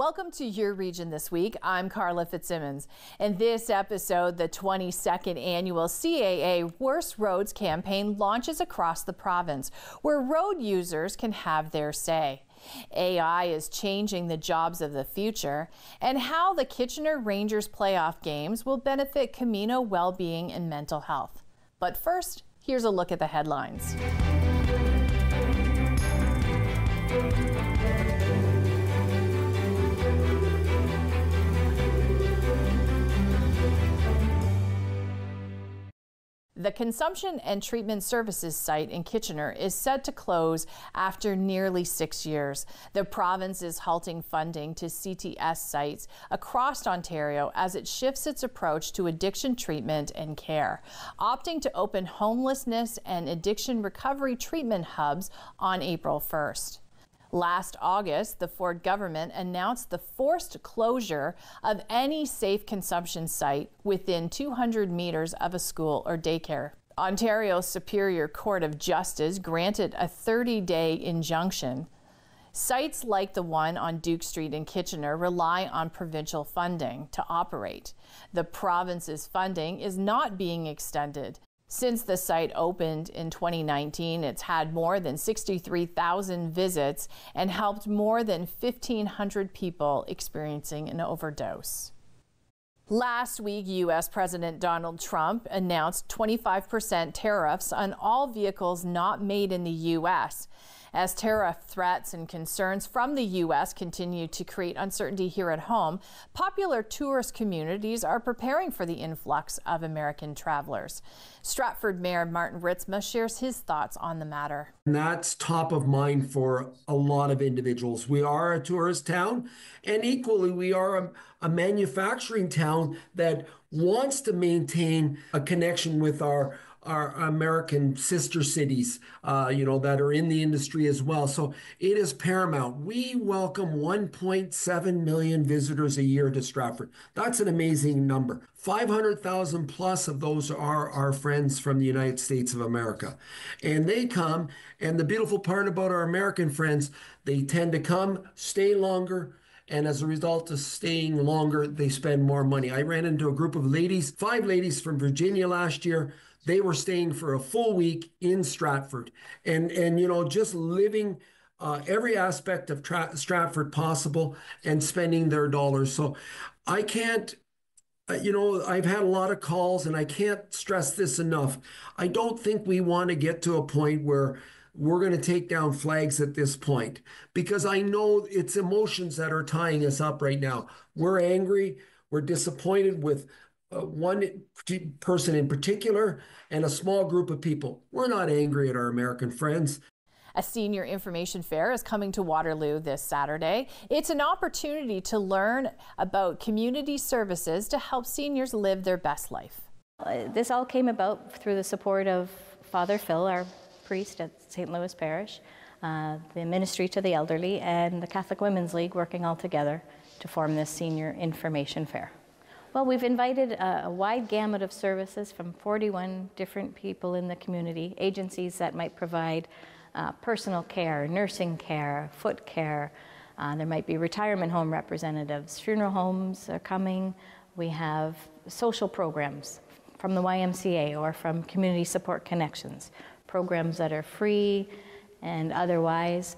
Welcome to Your Region This Week. I'm Carla Fitzsimmons. In this episode, the 22nd annual CAA Worst Roads campaign launches across the province, where road users can have their say. AI is changing the jobs of the future, and how the Kitchener Rangers playoff games will benefit Camino well-being and mental health. But first, here's a look at the headlines. The Consumption and Treatment Services site in Kitchener is set to close after nearly 6 years. The province is halting funding to CTS sites across Ontario as it shifts its approach to addiction treatment and care, opting to open homelessness and addiction recovery treatment hubs on April 1st. Last August, the Ford government announced the forced closure of any safe consumption site within 200 meters of a school or daycare. Ontario's Superior Court of Justice granted a 30-day injunction. Sites like the one on Duke Street in Kitchener rely on provincial funding to operate. The province's funding is not being extended. Since the site opened in 2019, it's had more than 63,000 visits and helped more than 1,500 people experiencing an overdose. Last week, U.S. President Donald Trump announced 25% tariffs on all vehicles not made in the U.S. As tariff threats and concerns from the U.S. continue to create uncertainty here at home, popular tourist communities are preparing for the influx of American travelers. Stratford Mayor Martin Ritzma shares his thoughts on the matter. And that's top of mind for a lot of individuals. We are a tourist town, and equally we are a manufacturing town that wants to maintain a connection with our American sister cities, that are in the industry as well. So it is paramount. We welcome 1.7 million visitors a year to Stratford. That's an amazing number. 500,000 plus of those are our friends from the United States of America. And they come, and the beautiful part about our American friends, they tend to come, stay longer, and as a result of staying longer, they spend more money. I ran into a group of ladies, 5 ladies from Virginia last year. They were staying for a full week in Stratford and just living every aspect of Stratford possible and spending their dollars. So I can't, I've had a lot of calls, and I can't stress this enough. I don't think we want to get to a point where we're going to take down flags at this point, because I know it's emotions that are tying us up right now. We're angry. We're disappointed with one person in particular and a small group of people. We're not angry at our American friends. A senior information fair is coming to Waterloo this Saturday. It's an opportunity to learn about community services to help seniors live their best life. This all came about through the support of Father Phil, our priest at St. Louis Parish, the Ministry to the Elderly, and the Catholic Women's League working all together to form this senior information fair. Well, we've invited a wide gamut of services from 41 different people in the community, agencies that might provide personal care, nursing care, foot care. There might be retirement home representatives, funeral homes are coming. We have social programs from the YMCA or from Community Support Connections, programs that are free and otherwise,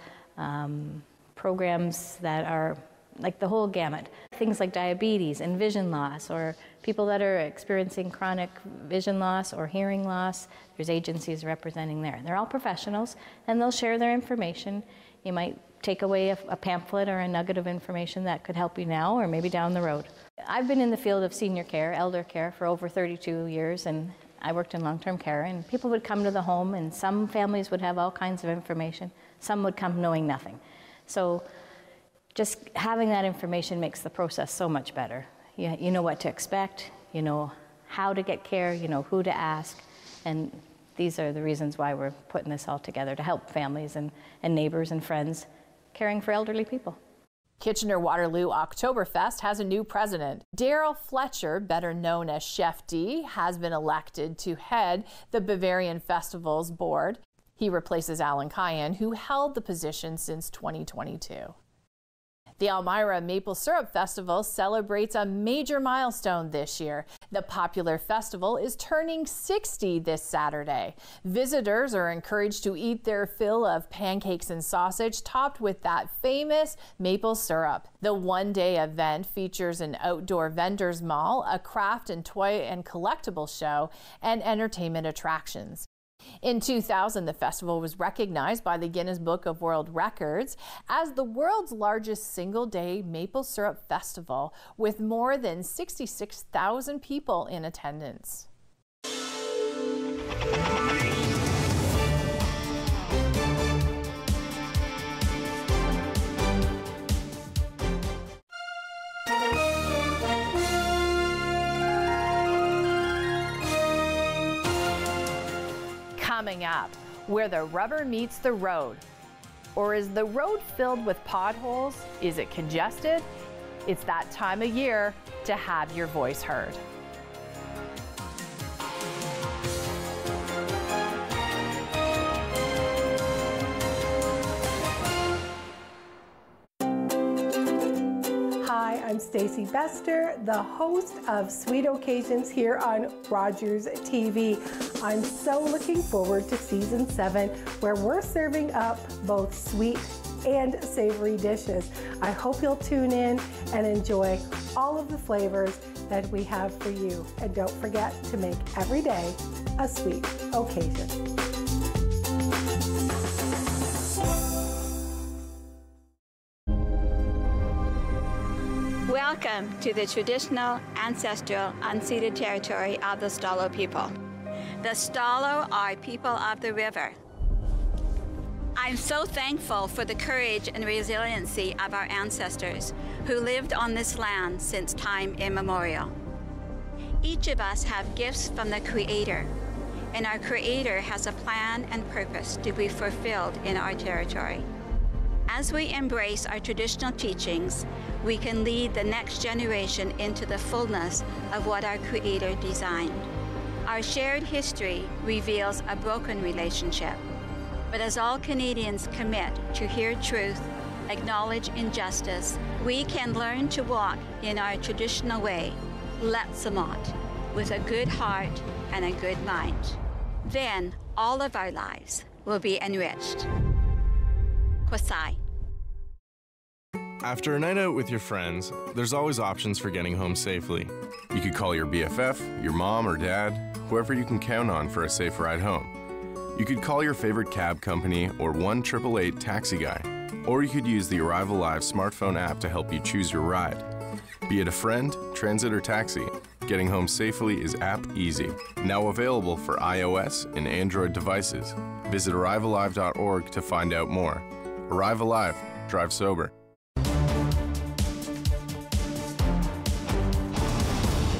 programs that are like the whole gamut. Things like diabetes and vision loss, or people that are experiencing chronic vision loss or hearing loss. There's agencies representing there. They're all professionals, and they'll share their information. You might take away a pamphlet or a nugget of information that could help you now or maybe down the road. I've been in the field of senior care, elder care, for over 32 years, and I worked in long-term care, and people would come to the home, and some families would have all kinds of information. Some would come knowing nothing. So just having that information makes the process so much better. You know what to expect, you know how to get care, you know who to ask, and these are the reasons why we're putting this all together, to help families and neighbors and friends caring for elderly people. Kitchener-Waterloo Oktoberfest has a new president. Daryl Fletcher, better known as Chef D, has been elected to head the Bavarian Festival's board. He replaces Alan Cayenne, who held the position since 2022. The Elmira Maple Syrup Festival celebrates a major milestone this year. The popular festival is turning 60 this Saturday. Visitors are encouraged to eat their fill of pancakes and sausage topped with that famous maple syrup. The one-day event features an outdoor vendors mall, a craft and toy and collectible show, and entertainment attractions. In 2000, the festival was recognized by the Guinness Book of World Records as the world's largest single-day maple syrup festival, with more than 66,000 people in attendance. Coming up, where the rubber meets the road. Or is the road filled with potholes? Is it congested? It's that time of year to have your voice heard. Hi, I'm Stacey Bester, the host of Sweet Occasions here on Rogers TV. I'm so looking forward to season 7, where we're serving up both sweet and savory dishes. I hope you'll tune in and enjoy all of the flavors that we have for you. And don't forget to make every day a sweet occasion. Welcome to the traditional, ancestral, unceded territory of the Stalo people. The Stalo are people of the river. I'm so thankful for the courage and resiliency of our ancestors who lived on this land since time immemorial. Each of us have gifts from the Creator, and our Creator has a plan and purpose to be fulfilled in our territory. As we embrace our traditional teachings, we can lead the next generation into the fullness of what our Creator designed. Our shared history reveals a broken relationship, but as all Canadians commit to hear truth, acknowledge injustice, we can learn to walk in our traditional way, Letsamot, with a good heart and a good mind. Then all of our lives will be enriched. Kwasai. After a night out with your friends, there's always options for getting home safely. You could call your BFF, your mom or dad, whoever you can count on for a safe ride home. You could call your favorite cab company or 1-888 taxi guy, or you could use the Arrive Alive smartphone app to help you choose your ride. Be it a friend, transit or taxi, getting home safely is app easy. Now available for iOS and Android devices. Visit arrivealive.org to find out more. Arrive Alive, drive sober.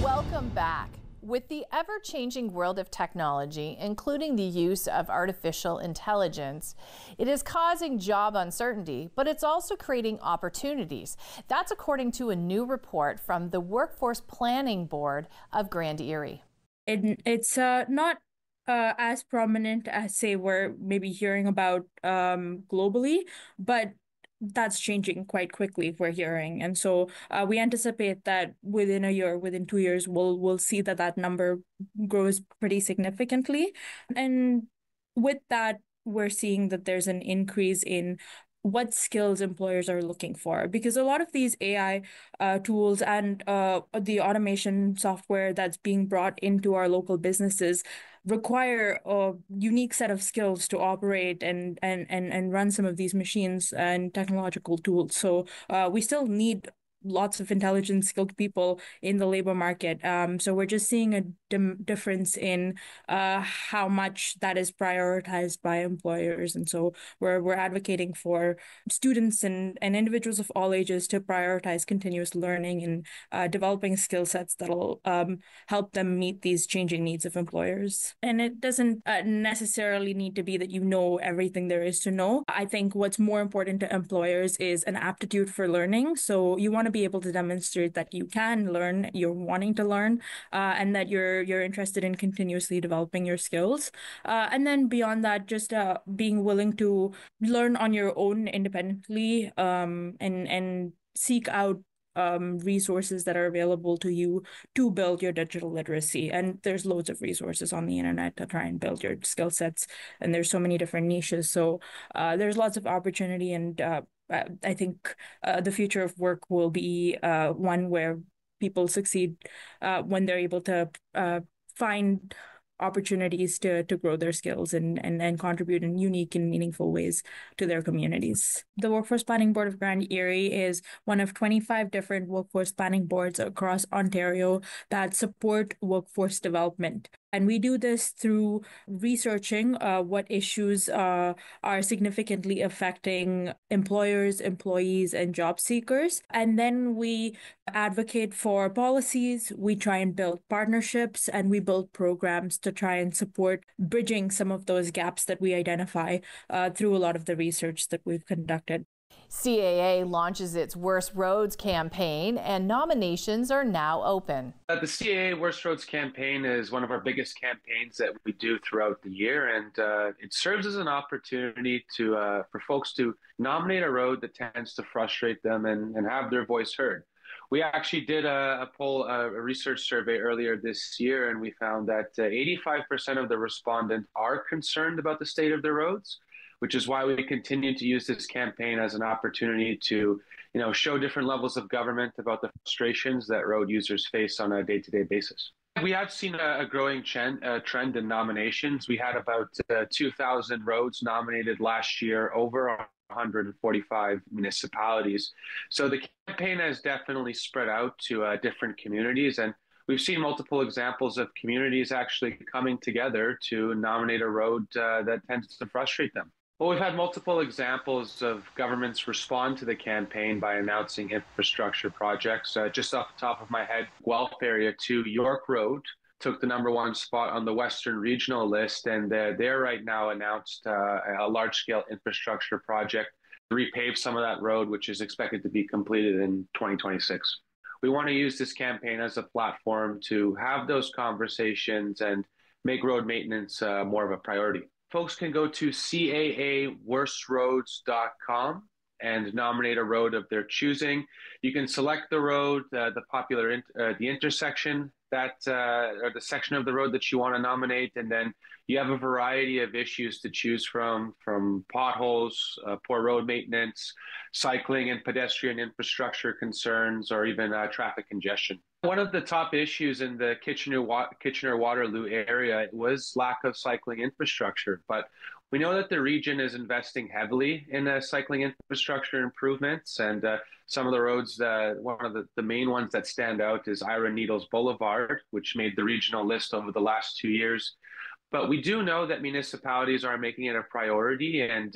Welcome back. With the ever-changing world of technology, including the use of artificial intelligence, it is causing job uncertainty, but it's also creating opportunities. That's according to a new report from the Workforce Planning Board of Grand Erie. It's not as prominent as, say, we're maybe hearing about globally, but that's changing quite quickly, we're hearing. And so we anticipate that within a year, within 2 years, we'll see that number grows pretty significantly. And with that, we're seeing that there's an increase in what skills employers are looking for, because a lot of these AI tools and the automation software that's being brought into our local businesses require a unique set of skills to operate and run some of these machines and technological tools. So we still need lots of intelligent, skilled people in the labor market. So we're just seeing a difference in how much that is prioritized by employers. And so we're advocating for students and individuals of all ages to prioritize continuous learning and developing skill sets that'll help them meet these changing needs of employers. And it doesn't necessarily need to be that you know everything there is to know. I think what's more important to employers is an aptitude for learning. So you want to be able to demonstrate that you can learn, you're wanting to learn, and that you're interested in continuously developing your skills. And then beyond that, just being willing to learn on your own independently, and seek out resources that are available to you to build your digital literacy. And there's loads of resources on the internet to try and build your skill sets. And there's so many different niches. So there's lots of opportunity. And I think the future of work will be one where people succeed when they're able to find opportunities to grow their skills and contribute in unique and meaningful ways to their communities. The Workforce Planning Board of Grand Erie is one of 25 different workforce planning boards across Ontario that support workforce development. And we do this through researching what issues are significantly affecting employers, employees, and job seekers. And then we advocate for policies, we try and build partnerships, and we build programs to try and support bridging some of those gaps that we identify through a lot of the research that we've conducted. CAA launches its Worst Roads campaign, and nominations are now open. The CAA Worst Roads campaign is one of our biggest campaigns that we do throughout the year, and it serves as an opportunity to for folks to nominate a road that tends to frustrate them and have their voice heard. We actually did a research survey earlier this year, and we found that 85% of the respondents are concerned about the state of their roads, which is why we continue to use this campaign as an opportunity to, show different levels of government about the frustrations that road users face on a day-to-day basis. We have seen a growing trend in nominations. We had about 2,000 roads nominated last year, over 145 municipalities. So the campaign has definitely spread out to different communities, and we've seen multiple examples of communities actually coming together to nominate a road that tends to frustrate them. Well, we've had multiple examples of governments respond to the campaign by announcing infrastructure projects. Just off the top of my head, Guelph Area 2 York Road took the #1 spot on the Western Regional list, and they're right now announced a large-scale infrastructure project to repave some of that road, which is expected to be completed in 2026. We want to use this campaign as a platform to have those conversations and make road maintenance more of a priority. Folks can go to caaworstroads.com and nominate a road of their choosing. You can select the road, the intersection or the section of the road that you want to nominate, and then you have a variety of issues to choose from potholes, poor road maintenance, cycling and pedestrian infrastructure concerns, or even traffic congestion. One of the top issues in the Kitchener-Waterloo area was lack of cycling infrastructure, but we know that the region is investing heavily in cycling infrastructure improvements, and some of the roads, one of the main ones that stand out is Ira Needles Boulevard, which made the regional list over the last 2 years. But we do know that municipalities are making it a priority, and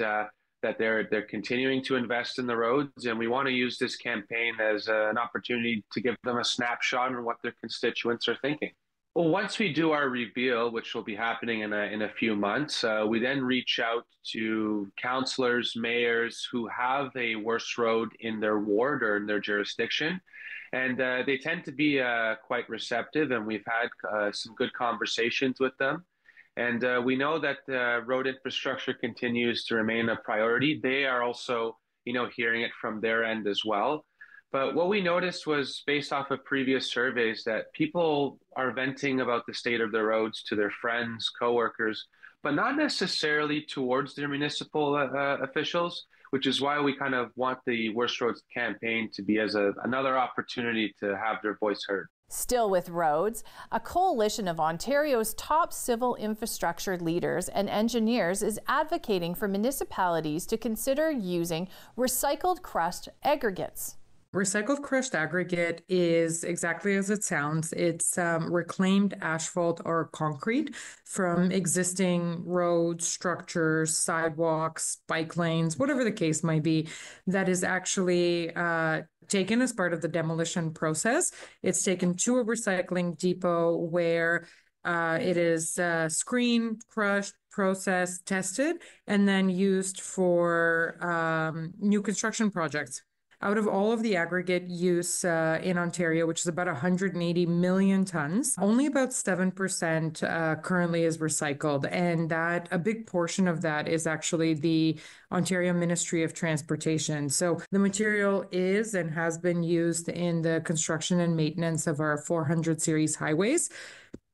that they're continuing to invest in the roads, and we want to use this campaign as an opportunity to give them a snapshot on what their constituents are thinking. Well, once we do our reveal, which will be happening in a few months, we then reach out to councillors, mayors who have a worst road in their ward or in their jurisdiction. And they tend to be quite receptive, and we've had some good conversations with them. And we know that road infrastructure continues to remain a priority. They are also, hearing it from their end as well. But what we noticed was, based off of previous surveys, that people are venting about the state of their roads to their friends, coworkers, but not necessarily towards their municipal officials, which is why we kind of want the Worst Roads campaign to be as another opportunity to have their voice heard. Still with roads, a coalition of Ontario's top civil infrastructure leaders and engineers is advocating for municipalities to consider using recycled crushed aggregates. Recycled crushed aggregate is exactly as it sounds. It's reclaimed asphalt or concrete from existing roads, structures, sidewalks, bike lanes, whatever the case might be, that is actually taken as part of the demolition process. It's taken to a recycling depot where it is screened, crushed, processed, tested, and then used for new construction projects. Out of all of the aggregate use in Ontario, which is about 180 million tons, only about 7% currently is recycled. And that a big portion of that is actually the Ontario Ministry of Transportation. So the material is and has been used in the construction and maintenance of our 400 series highways,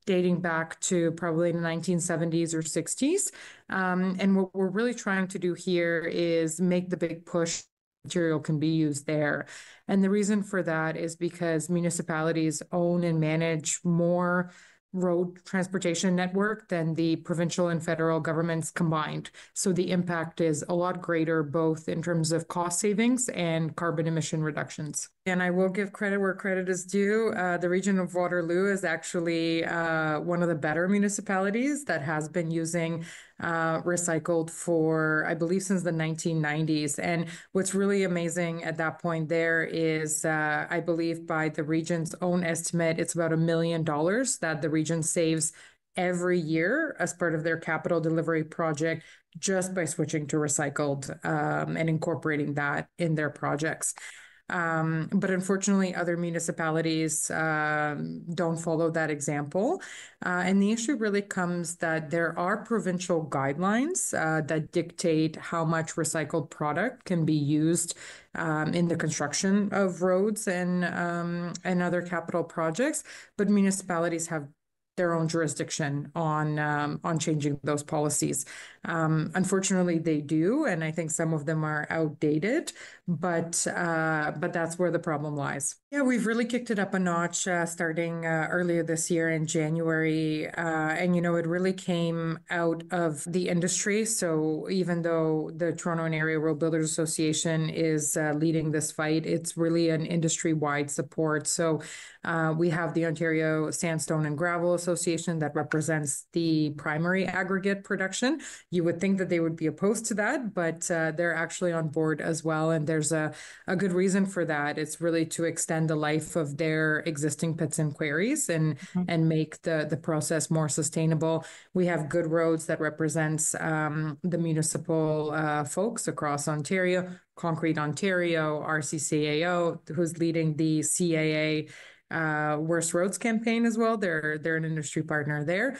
dating back to probably the 1970s or 60s. And what we're really trying to do here is make the big push material can be used there. And the reason for that is because municipalities own and manage more road transportation network than the provincial and federal governments combined. So the impact is a lot greater, both in terms of cost savings and carbon emission reductions. And I will give credit where credit is due. The region of Waterloo is actually one of the better municipalities that has been using recycled for, I believe, since the 1990s. And what's really amazing at that point there is, I believe by the region's own estimate, it's about $1 million that the region saves every year as part of their capital delivery project, just by switching to recycled and incorporating that in their projects. But unfortunately, other municipalities don't follow that example. And the issue really comes that there are provincial guidelines that dictate how much recycled product can be used in the construction of roads and other capital projects, but municipalities have their own jurisdiction on changing those policies. Unfortunately, they do, and I think some of them are outdated. But that's where the problem lies. Yeah, we've really kicked it up a notch starting earlier this year in January, and it really came out of the industry. So even though the Toronto and Area Road Builders Association is leading this fight, it's really an industry-wide support. So we have the Ontario Sandstone and Gravel Association that represents the primary aggregate production. You would think that they would be opposed to that, but they're actually on board as well. And there's a good reason for that. It's really to extend the life of their existing pits and quarries and make the process more sustainable. We have Good Roads that represents the municipal folks across Ontario, Concrete Ontario, RCCAO, who's leading the CAA Worst Roads campaign as well. They're an industry partner there.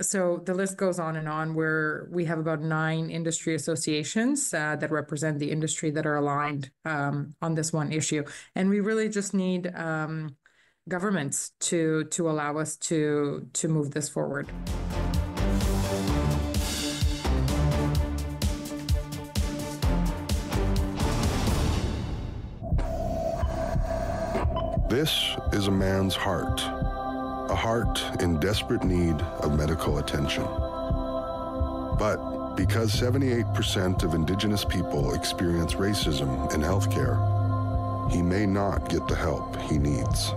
So the list goes on where we have about 9 industry associations that represent the industry that are aligned on this one issue. And we really just need governments to allow us to move this forward. This is a man's heart, a heart in desperate need of medical attention. But because 78% of Indigenous people experience racism in healthcare, he may not get the help he needs.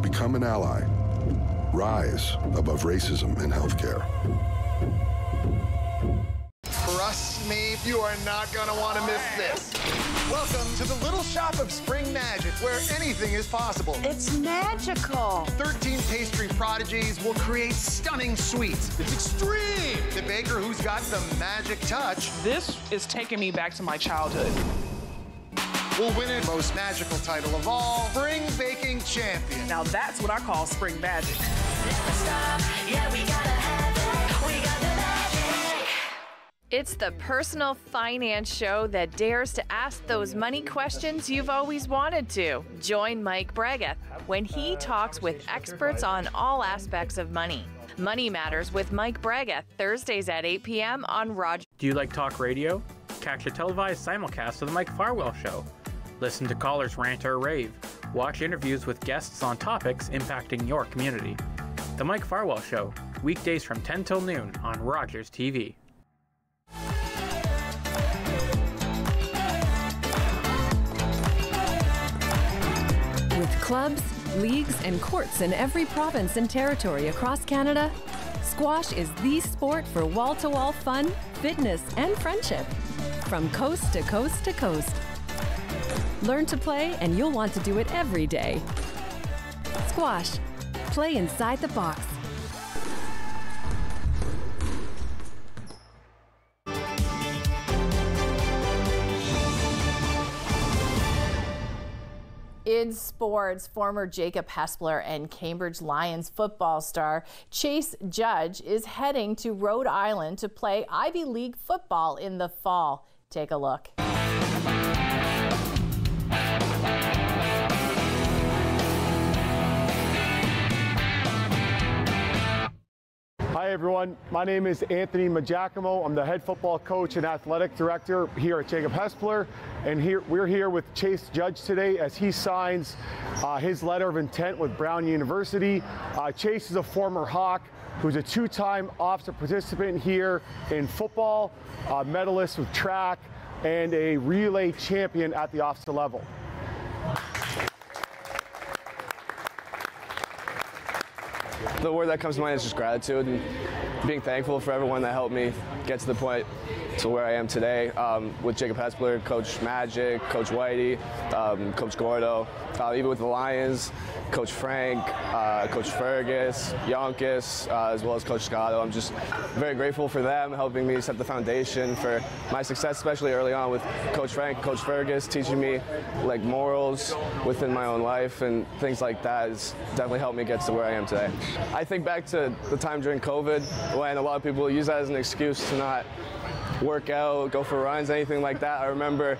Become an ally. Rise above racism in healthcare. Trust me, you are not going to want to miss this. Welcome to the little shop of spring magic, where anything is possible. It's magical. 13 pastry prodigies will create stunning sweets. It's extreme. The baker who's got the magic touch. This is taking me back to my childhood. Will win it most magical title of all, Spring Baking Champion. Now that's what I call spring magic. Never stop. Yeah, we gotta have it. We got the magic. It's the personal finance show that dares to ask those money questions you've always wanted to. Join Mike Bregueth when he talks with experts on all aspects of money. Money Matters with Mike Bregueth, Thursdays at 8 p.m. on Rogers. Do you like talk radio? Catch a televised simulcast of The Mike Farwell Show. Listen to callers rant or rave. Watch interviews with guests on topics impacting your community. The Mike Farwell Show, weekdays from 10 till noon on Rogers TV. With clubs, leagues, and courts in every province and territory across Canada, squash is the sport for wall-to-wall fun, fitness, and friendship. From coast to coast to coast. Learn to play and you'll want to do it every day. Squash. Play inside the box. In sports, former Jacob Hespler and Cambridge Lions football star Chase Judge is heading to Rhode Island to play Ivy League football in the fall. Take a look. Hi everyone, my name is Anthony Majacomo. I'm the head football coach and athletic director here at Jacob Hespler, and we're here with Chase Judge today as he signs his letter of intent with Brown University. Chase is a former Hawk who's a two-time officer participant here in football, medalist with track, and a relay champion at the officer level. The word that comes to mind is just gratitude and being thankful for everyone that helped me get to the point to where I am today with Jacob Hespler, Coach Magic, Coach Whitey, Coach Gordo, even with the Lions, Coach Frank, Coach Fergus, Yonkis, as well as Coach Scotto. I'm just very grateful for them helping me set the foundation for my success, especially early on with Coach Frank, Coach Fergus, teaching me like morals within my own life and things like that has definitely helped me get to where I am today. I think back to the time during COVID when a lot of people use that as an excuse to not work out, go for runs, anything like that. I remember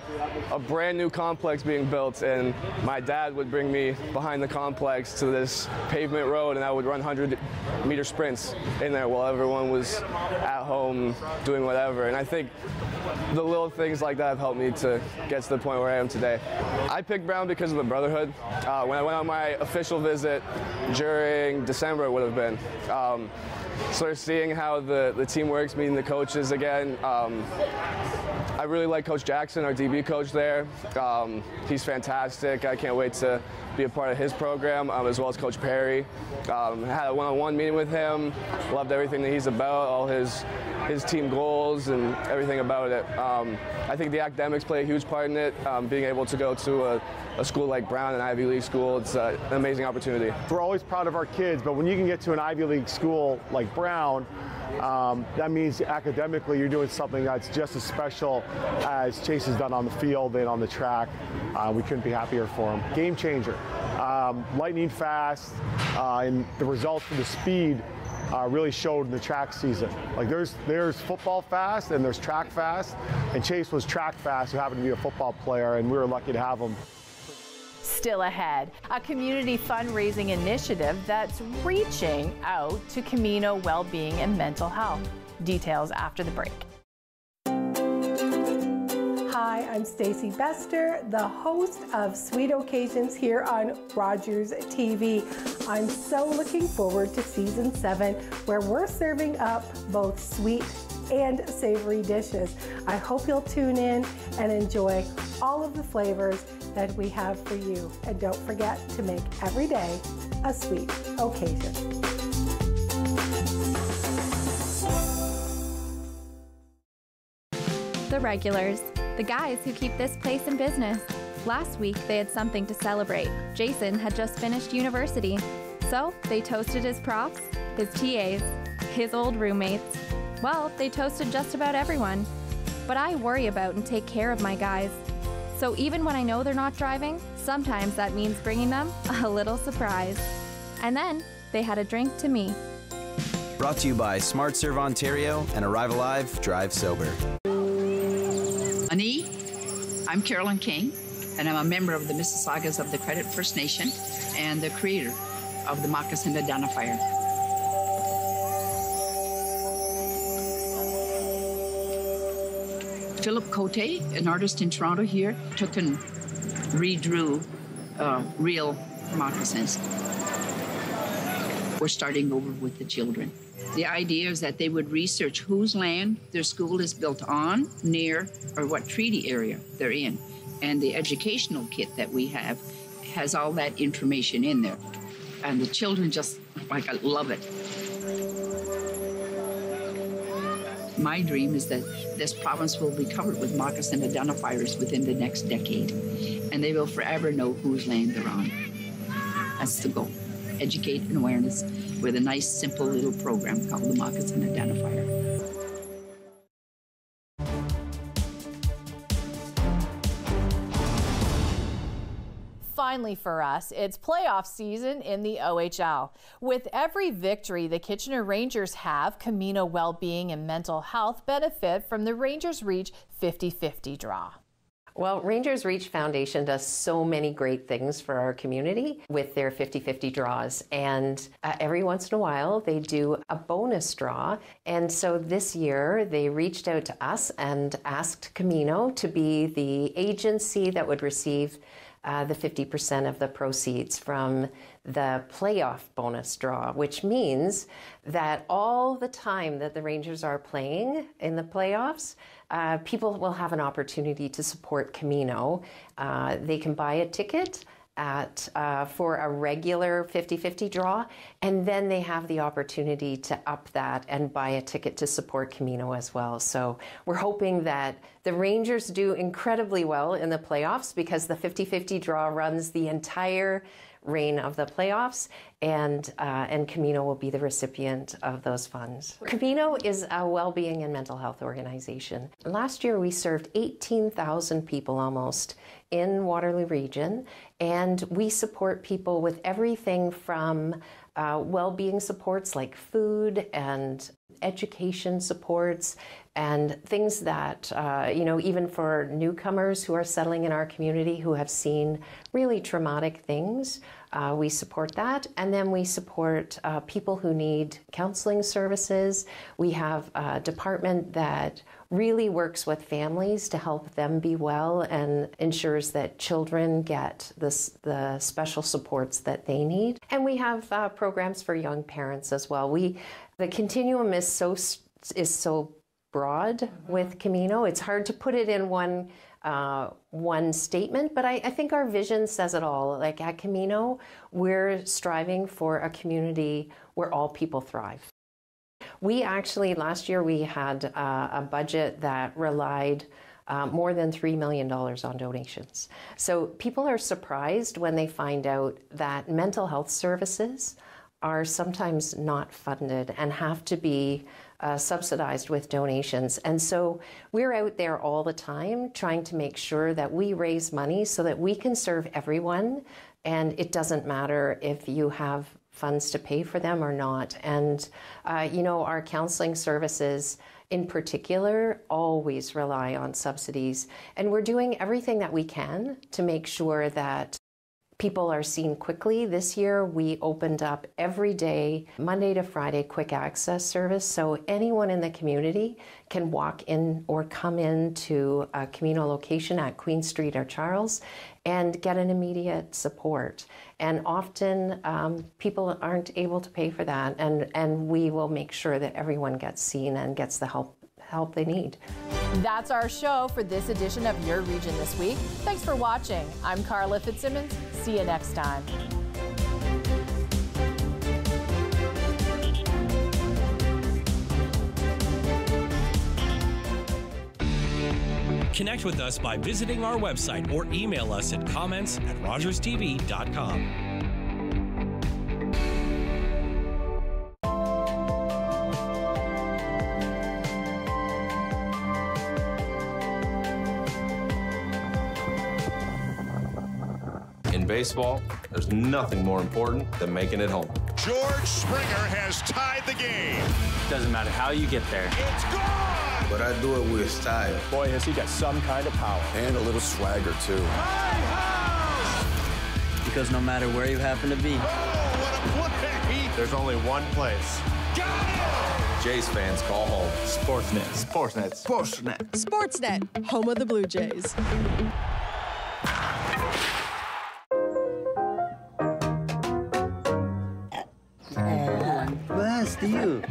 a brand new complex being built and my dad would bring me behind the complex to this pavement road and I would run 100-meter sprints in there while everyone was at home doing whatever. And I think the little things like that have helped me to get to the point where I am today. I picked Brown because of the brotherhood. When I went on my official visit during December, it would have been, sort of seeing how the team works, meeting the coaches again. I really like Coach Jackson, our DB coach there. He's fantastic. I can't wait to be a part of his program, as well as Coach Perry. Had a one-on-one meeting with him. Loved everything that he's about, all his team goals and everything about it. I think the academics play a huge part in it. Being able to go to a school like Brown, an Ivy League school, it's an amazing opportunity. We're always proud of our kids, but when you can get to an Ivy League school like Brown, that means academically you're doing something that's just as special as Chase has done on the field and on the track. We couldn't be happier for him. Game changer, lightning fast, and the results for the speed really showed in the track season. Like there's football fast and there's track fast, and Chase was track fast, who happened to be a football player, and we were lucky to have him. Still ahead, a community fundraising initiative that's reaching out to Camino well-being and mental health. Details after the break. Hi, I'm Stacey Bester, the host of Sweet Occasions here on Rogers TV. I'm so looking forward to season 7, where we're serving up both sweet and savory dishes. I hope you'll tune in and enjoy all of the flavors that we have for you. And don't forget to make every day a sweet occasion. The regulars, the guys who keep this place in business. Last week, they had something to celebrate. Jason had just finished university. So they toasted his profs, his TAs, his old roommates. Well, they toasted just about everyone. But I worry about and take care of my guys. So even when I know they're not driving, sometimes that means bringing them a little surprise. And then they had a drink to me. Brought to you by Smart Serve Ontario and Arrive Alive, Drive Sober. Ani, I'm Carolyn King, and I'm a member of the Mississaugas of the Credit First Nation and the creator of the Moccasin Identifier. Philip Cote, an artist in Toronto here, took and redrew real moccasins. We're starting over with the children. The idea is that they would research whose land their school is built on, near, or what treaty area they're in. And the educational kit that we have has all that information in there. And the children just, love it. My dream is that this province will be covered with moccasin identifiers within the next decade, and they will forever know whose land they're on. That's the goal. Educate and awareness with a nice, simple little program called the Moccasin Identifier. finally for us, it's playoff season in the OHL. With every victory the Kitchener Rangers have, Camino Wellbeing and Mental Health benefit from the Rangers Reach 50/50 draw. Well, Rangers Reach Foundation does so many great things for our community with their 50/50 draws. And every once in a while, they do a bonus draw. And so this year, they reached out to us and asked Camino to be the agency that would receive the 50% of the proceeds from the playoff bonus draw, which means that all the time that the Rangers are playing in the playoffs, people will have an opportunity to support Camino. They can buy a ticket for a regular 50/50 draw, and then they have the opportunity to up that and buy a ticket to support Camino as well. So we're hoping that the Rangers do incredibly well in the playoffs, because the 50/50 draw runs the entire reign of the playoffs, and Camino will be the recipient of those funds. Camino is a well-being and mental health organization. Last year we served 18,000 people almost in Waterloo Region, and we support people with everything from well-being supports like food and education supports and things that, even for newcomers who are settling in our community who have seen really traumatic things, we support that. And then we support people who need counseling services. We have a department that really works with families to help them be well and ensures that children get the special supports that they need. And we have programs for young parents as well. The continuum is so broad with Camino. It's hard to put it in one statement, but I think our vision says it all. Like at Camino, we're striving for a community where all people thrive. We actually, last year, we had a budget that relied more than $3 million on donations. So people are surprised when they find out that mental health services are sometimes not funded and have to be subsidized with donations. And so we're out there all the time trying to make sure that we raise money so that we can serve everyone, and it doesn't matter if you have funds to pay for them or not. And, our counseling services in particular always rely on subsidies. And we're doing everything that we can to make sure that people are seen quickly. This year, we opened up every day, Monday to Friday, quick access service. So anyone in the community can walk in or come into a Camino location at Queen Street or Charles and get an immediate support. And often people aren't able to pay for that. And we will make sure that everyone gets seen and gets the help they need. That's our show for this edition of Your Region This Week. Thanks for watching. I'm Carla Fitzsimmons. See you next time. Connect with us by visiting our website or email us at comments@rogerstv.com. In baseball, there's nothing more important than making it home. George Springer has tied the game. Doesn't matter how you get there. It's gone! But I do it with style. Boy, has he got some kind of power. And a little swagger, too. Because no matter where you happen to be, what a play! There's only one place. Got it! Jays fans call home. Sportsnet. Sportsnet. Sportsnet. Sportsnet, home of the Blue Jays. Best you.